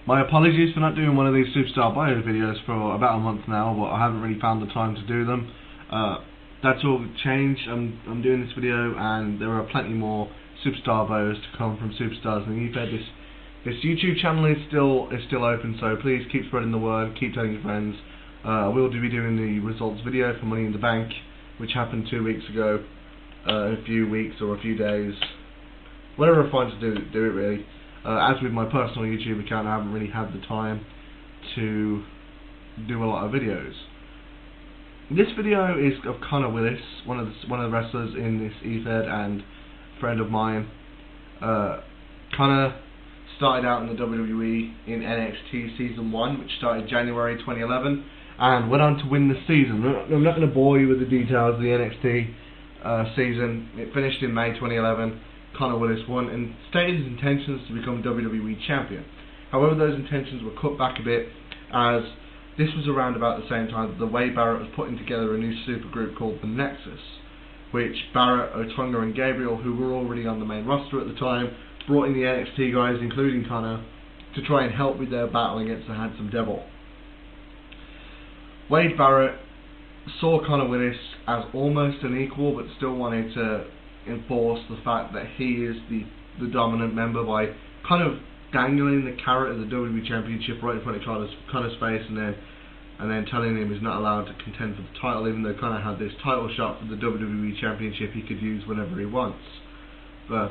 My apologies for not doing one of these Superstar Bio videos for about a month now, but I haven't really found the time to do them. That's all changed. I'm doing this video, and there are plenty more Superstar Bios to come from Superstars in the UK. This YouTube channel is still open, so please keep spreading the word, keep telling your friends. I will be doing the results video for Money in the Bank, which happened 2 weeks ago, a few weeks or a few days, whatever I find to do it really. As with my personal YouTube account, I haven't really had the time to do a lot of videos. This video is of Conor Willis, one of the wrestlers in this EFED and friend of mine. Conor started out in the WWE in NXT Season 1, which started January 2011, and went on to win the season. I'm not going to bore you with the details of the NXT season. It finished in May 2011. Conor Willis won and stated his intentions to become WWE Champion. However, those intentions were cut back a bit, as this was around about the same time that the Wade Barrett was putting together a new supergroup called the Nexus, which Barrett, Otunga and Gabriel, who were already on the main roster at the time, brought in the NXT guys, including Conor, to try and help with their battle against the Handsome Devil. Wade Barrett saw Conor Willis as almost an equal, but still wanted to enforce the fact that he is the dominant member by kind of dangling the carrot of the WWE Championship right in front of Conor's face, and then telling him he's not allowed to contend for the title, even though Conor had this title shot for the WWE Championship he could use whenever he wants,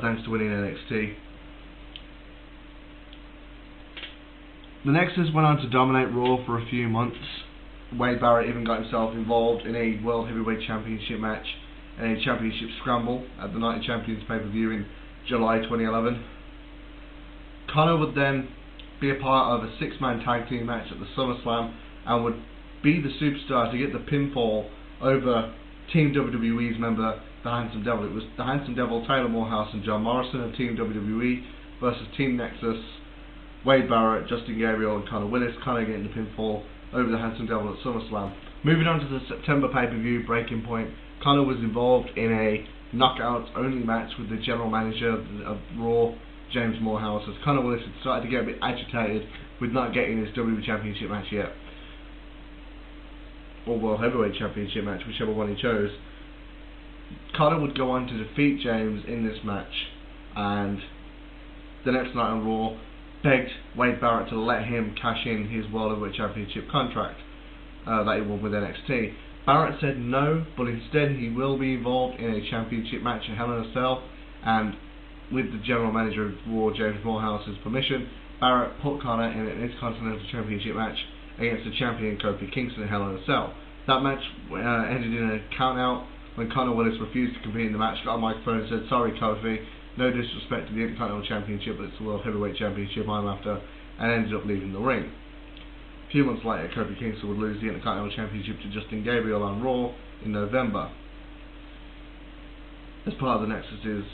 thanks to winning NXT. The Nexus went on to dominate Raw for a few months. Wade Barrett even got himself involved in a World Heavyweight Championship match and a Championship Scramble at the Night of Champions pay-per-view in July 2011. Conor would then be a part of a 6-man tag team match at the SummerSlam and would be the superstar to get the pinfall over Team WWE's member, the Handsome Devil. It was the Handsome Devil, Taylor Morehouse and John Morrison of Team WWE versus Team Nexus, Wade Barrett, Justin Gabriel and Conor Willis. Conor getting the pinfall over the Handsome Devil at SummerSlam. Moving on to the September pay-per-view, Breaking Point, Conor was involved in a knockouts-only match with the general manager of Raw, James Morehouse, as Conor Willis had started to get a bit agitated with not getting his WWE Championship match yet, or World Heavyweight Championship match, whichever one he chose. Conor would go on to defeat James in this match, and the next night on Raw begged Wade Barrett to let him cash in his World Heavyweight Championship contract that he won with NXT. Barrett said no, but instead he will be involved in a championship match at Hell in a Cell, and with the general manager of Raw, James Morehouse's permission, Barrett put Conor in an Intercontinental Championship match against the champion Kofi Kingston at Hell in a Cell. That match ended in a count-out when Conor Willis refused to compete in the match, got on the microphone and said, "Sorry Kofi, no disrespect to the Intercontinental Championship, but it's the World Heavyweight Championship I'm after," and ended up leaving the ring. A few months later, Kofi Kingston would lose the Intercontinental Championship to Justin Gabriel on Raw in November. As part of the Nexus'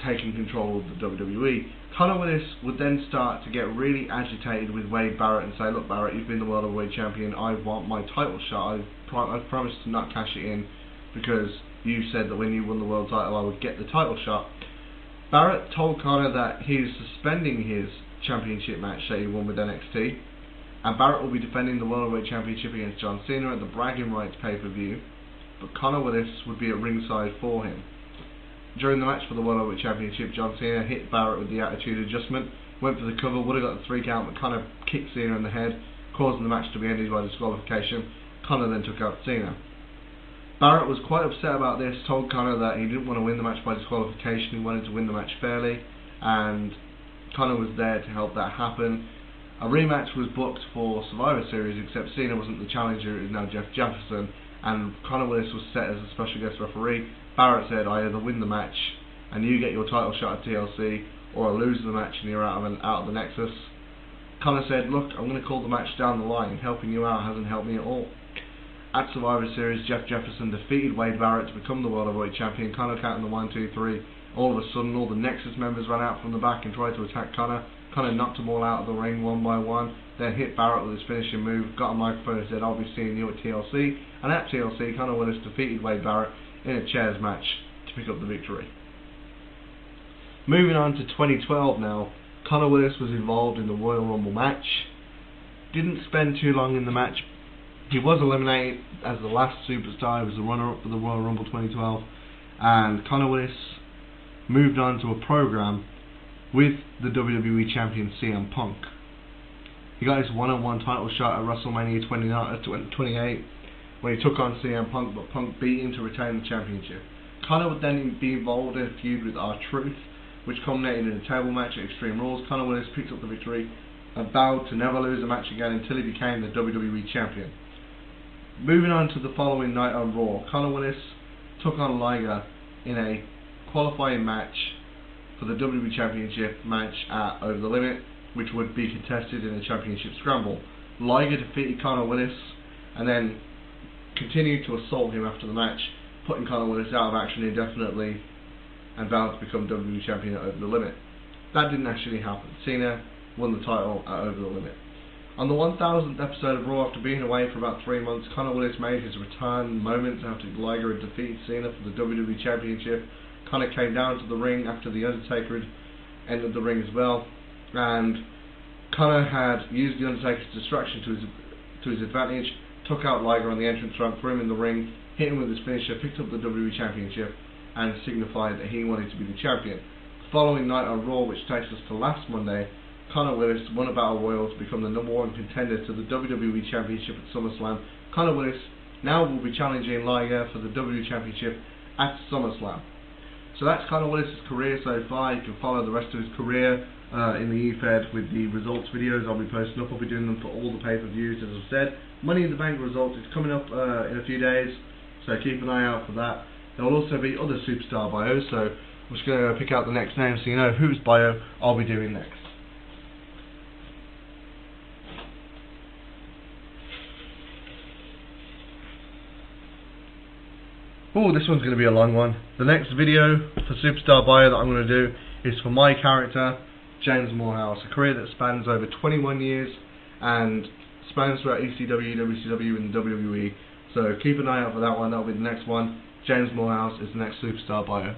taking control of the WWE, Conor Willis would then start to get really agitated with Wade Barrett and say, "Look Barrett, you've been the World Heavyweight Champion, I want my title shot, I've promised to not cash it in because you said that when you won the world title I would get the title shot." Barrett told Conor that he's suspending his championship match that he won with NXT, and Barrett will be defending the World Heavyweight Championship against John Cena at the Bragging Rights pay-per-view, but Conor Willis would be at ringside for him. During the match for the World Heavyweight Championship, John Cena hit Barrett with the Attitude Adjustment, went for the cover, would have got the 3 count, but Conor kicked Cena in the head, causing the match to be ended by disqualification. Conor then took out Cena. Barrett was quite upset about this, told Conor that he didn't want to win the match by disqualification, he wanted to win the match fairly, and Conor was there to help that happen. A rematch was booked for Survivor Series, except Cena wasn't the challenger, it was now Jeff Jefferson, and Conor Willis was set as a special guest referee. Barrett said, "I either win the match and you get your title shot at TLC, or I lose the match and you're out of the Nexus." Conor said, "Look, I'm going to call the match down the line. Helping you out hasn't helped me at all." At Survivor Series, Jeff Jefferson defeated Wade Barrett to become the World Heavyweight Champion. Conor counting the 1, 2, 3. All of a sudden, all the Nexus members ran out from the back and tried to attack Conor. Conor knocked them all out of the ring one by one, then hit Barrett with his finishing move, got a microphone and said, "I'll be seeing you at TLC." And at TLC, Conor Willis defeated Wade Barrett in a chairs match to pick up the victory. Moving on to 2012 now, Conor Willis was involved in the Royal Rumble match. Didn't spend too long in the match. He was eliminated as the last superstar. He was the runner-up for the Royal Rumble 2012. And Conor Willis moved on to a program with the WWE Champion CM Punk. He got his one-on-one title shot at WrestleMania 28 when he took on CM Punk, but Punk beat him to retain the championship. Conor would then be involved in a feud with R-Truth, which culminated in a table match at Extreme Rules. Conor Willis picked up the victory and vowed to never lose a match again until he became the WWE Champion. Moving on to the following night on Raw, Conor Willis took on Liger in a qualifying match for the WWE Championship match at Over the Limit, which would be contested in a championship scramble. Liger defeated Conor Willis and then continued to assault him after the match, putting Conor Willis out of action indefinitely and vowed to become WWE Champion at Over the Limit. That didn't actually happen. Cena won the title at Over the Limit. On the 1000th episode of Raw, after being away for about 3 months, Conor Willis made his return moments after Liger had defeated Cena for the WWE Championship. Conor came down to the ring after The Undertaker had entered the ring as well, and Conor had used The Undertaker's distraction to his advantage, took out Liger on the entrance ramp, threw him in the ring, hit him with his finisher, picked up the WWE Championship, and signified that he wanted to be the champion. The following night on Raw, which takes us to last Monday, Conor Willis won a Battle Royal to become the #1 contender to the WWE Championship at SummerSlam. Conor Willis now will be challenging Liger for the WWE Championship at SummerSlam. So that's Conor Willis' career so far. You can follow the rest of his career in the E-Fed with the results videos I'll be posting up. I'll be doing them for all the pay-per-views, as I've said. Money in the Bank results is coming up in a few days, so keep an eye out for that. There will also be other superstar bios, so I'm just going to pick out the next name so you know whose bio I'll be doing next. Oh, this one's going to be a long one. The next video for Superstar Bio that I'm going to do is for my character, James Morehouse, a career that spans over 21 years and spans throughout ECW, WCW and WWE. So keep an eye out for that one. That'll be the next one. James Morehouse is the next Superstar Bio.